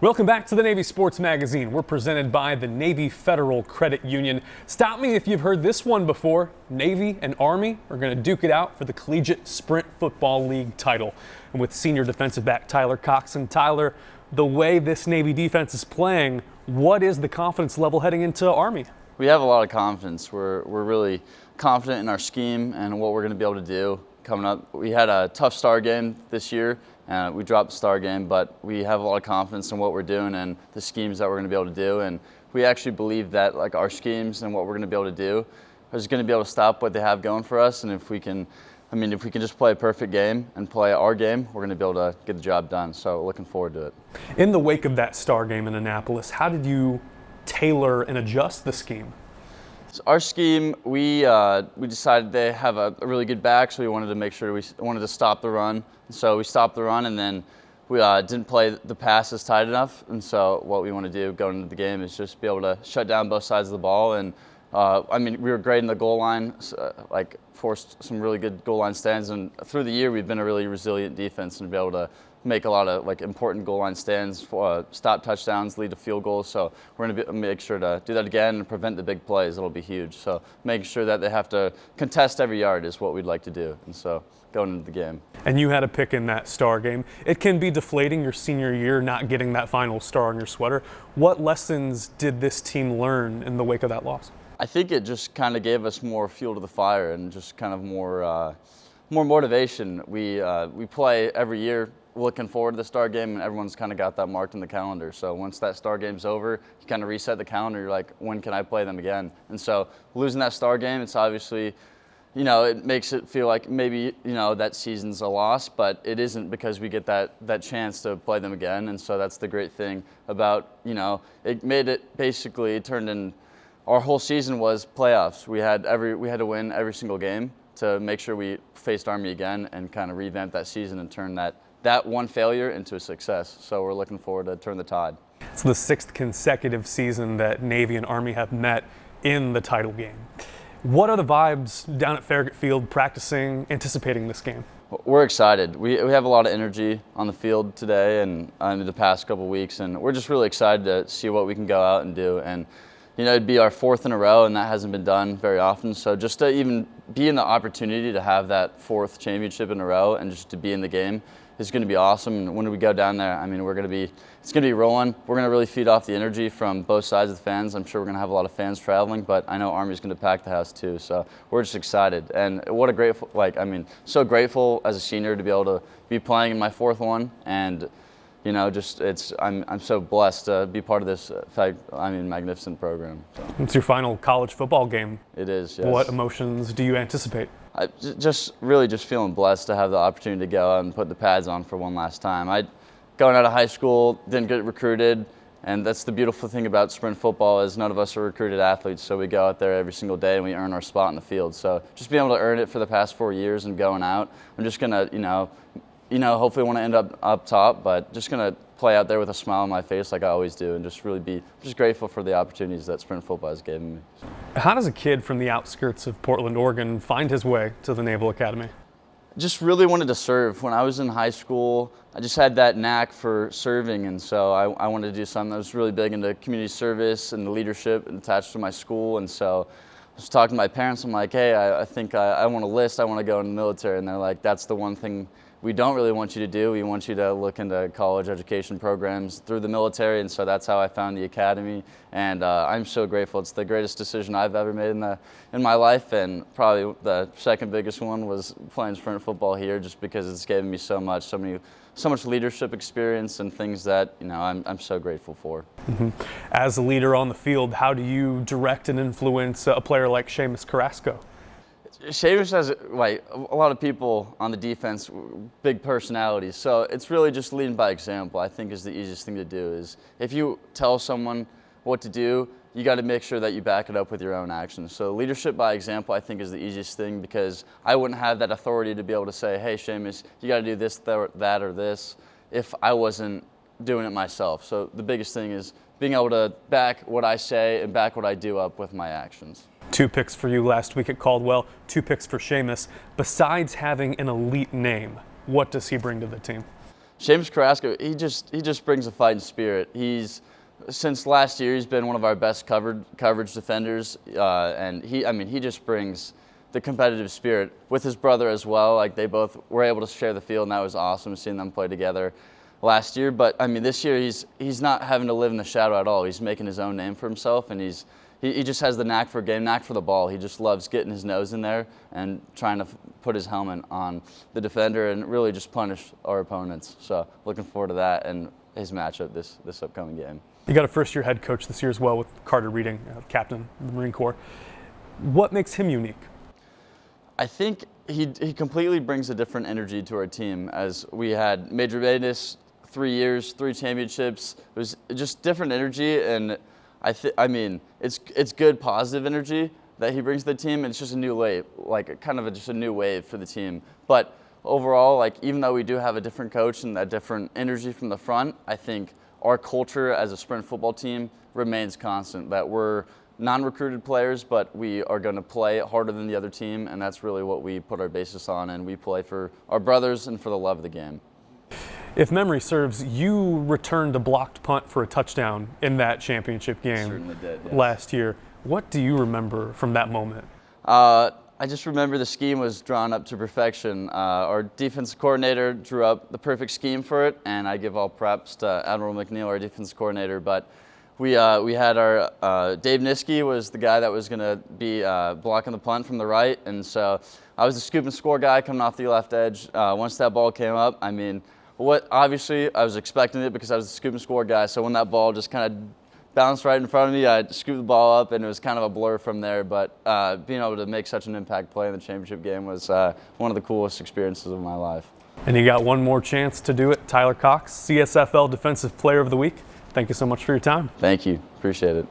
Welcome back to the Navy Sports Magazine. We're presented by the Navy Federal Credit Union. Stop me if you've heard this one before. Navy and Army are going to duke it out for the Collegiate Sprint Football League title. And with senior defensive back Tyler Cox. And Tyler, the way this Navy defense is playing, what is the confidence level heading into Army? We have a lot of confidence. We're really confident in our scheme and what we're going to be able to do coming up. We had a tough star game this year. We dropped the star game, but we have a lot of confidence in what we're doing and the schemes that we're going to be able to do. And we actually believe that our schemes and what we're going to be able to do is going to be able to stop what they have going for us. And if we can just play a perfect game and play our game, we're going to be able to get the job done. So looking forward to it. In the wake of that star game in Annapolis, how did you tailor and adjust the scheme? So our scheme, we decided they have a really good back, so we wanted to make sure we wanted to stop the run. So we stopped the run, and then we didn't play the passes tight enough. And so what we want to do going into the game is just be able to shut down both sides of the ball. And we were great in the goal line, forced some really good goal line stands. And through the year, we've been a really resilient defense and be able to make a lot of important goal line stands, stop touchdowns, lead to field goals. So we're going to make sure to do that again and prevent the big plays. It'll be huge. So making sure that they have to contest every yard is what we'd like to do. And so going into the game. And you had a pick in that star game. It can be deflating your senior year not getting that final star on your sweater. What lessons did this team learn in the wake of that loss? I think it just kind of gave us more fuel to the fire and just kind of more motivation. We play every year looking forward to the star game, and everyone's kind of got that marked in the calendar. So once that star game's over, you kind of reset the calendar. You're like, when can I play them again? And so losing that star game, it's obviously, it makes it feel like maybe, that season's a loss, but it isn't because we get that chance to play them again. And so that's the great thing about, it made it basically, it turned in, our whole season was playoffs. We had to win every single game to make sure we faced Army again and kind of revamp that season and turn that one failure into a success. So we're looking forward to turn the tide. It's the 6th consecutive season that Navy and Army have met in the title game. What are the vibes down at Farragut Field practicing, anticipating this game? We're excited. We have a lot of energy on the field today and in the past couple of weeks, and we're just really excited to see what we can go out and do. And it'd be our 4th in a row, and that hasn't been done very often. So just to even be in the opportunity to have that 4th championship in a row and just to be in the game is going to be awesome. And when we go down there, it's going to be rolling. We're going to really feed off the energy from both sides of the fans. I'm sure we're going to have a lot of fans traveling, but I know Army's going to pack the house too. So we're just excited. And what a grateful, so grateful as a senior to be able to be playing in my 4th one. And I'm so blessed to be part of this magnificent program. So. It's your final college football game. It is, yes. What emotions do you anticipate? Just feeling blessed to have the opportunity to go out and put the pads on for one last time. Going out of high school, didn't get recruited, and that's the beautiful thing about sprint football is none of us are recruited athletes, so we go out there every single day and we earn our spot in the field. So just being able to earn it for the past 4 years and going out, I'm just going to, hopefully want to end up top, but just going to play out there with a smile on my face like I always do and just really be just grateful for the opportunities that sprint football has given me. How does a kid from the outskirts of Portland, Oregon find his way to the Naval Academy? Just really wanted to serve. When I was in high school, I just had that knack for serving, and so I wanted to do something that was really big into community service and leadership and attached to my school. And so I was talking to my parents. I'm like, hey, I think I want to enlist. I want to go in the military. And they're like, that's the one thing we don't really want you to do. We want you to look into college education programs through the military, and so that's how I found the academy. And I'm so grateful. It's the greatest decision I've ever made in my life, and probably the second biggest one was playing sprint football here, just because it's given me so much leadership experience and things that I'm so grateful for. Mm-hmm. As a leader on the field, how do you direct and influence a player like Seamus Carrasco? Seamus has a lot of people on the defense, big personalities. So it's really just leading by example, I think, is the easiest thing to do. Is if you tell someone what to do, you got to make sure that you back it up with your own actions. So leadership by example, I think, is the easiest thing, because I wouldn't have that authority to be able to say, hey, Seamus, you got to do this, that, or this, if I wasn't doing it myself. So the biggest thing is being able to back what I say and back what I do up with my actions. 2 picks for you last week at Caldwell, 2 picks for Seamus. Besides having an elite name, what does he bring to the team? James Carrasco, he just brings a fighting spirit. Since last year, he's been one of our best coverage defenders, and he just brings the competitive spirit with his brother as well. Like, they both were able to share the field, and that was awesome seeing them play together last year. But I mean, this year he's not having to live in the shadow at all. He's making his own name for himself, and he just has the knack for a game, knack for the ball. He just loves getting his nose in there and trying to put his helmet on the defender and really just punish our opponents. So looking forward to that and his matchup this upcoming game. You got a first-year head coach this year as well with Carter Reading, captain of the Marine Corps. What makes him unique? I think he completely brings a different energy to our team. As we had Major Madness 3 years, 3 championships. It was just different energy, and I mean, it's good, positive energy that he brings to the team. And it's just a new wave, like just a new wave for the team. But overall, like, even though we do have a different coach and that different energy from the front, I think our culture as a sprint football team remains constant. That we're non-recruited players, but we are going to play harder than the other team, and that's really what we put our basis on. And we play for our brothers and for the love of the game. If memory serves, you returned a blocked punt for a touchdown in that championship game. Certainly did, yes. Last year. What do you remember from that moment? I just remember the scheme was drawn up to perfection. Our defensive coordinator drew up the perfect scheme for it, and I give all props to Admiral McNeil, our defensive coordinator. But we had our Dave Niskey was the guy that was going to be blocking the punt from the right, and so I was the scoop and score guy coming off the left edge. Once that ball came up, I mean, obviously I was expecting it because I was the scoop and score guy. So when that ball just kind of bounced right in front of me, I scooped the ball up, and it was kind of a blur from there. But being able to make such an impact play in the championship game was one of the coolest experiences of my life. And you got one more chance to do it. Tyler Cox, CSFL Defensive Player of the Week. Thank you so much for your time. Thank you. Appreciate it.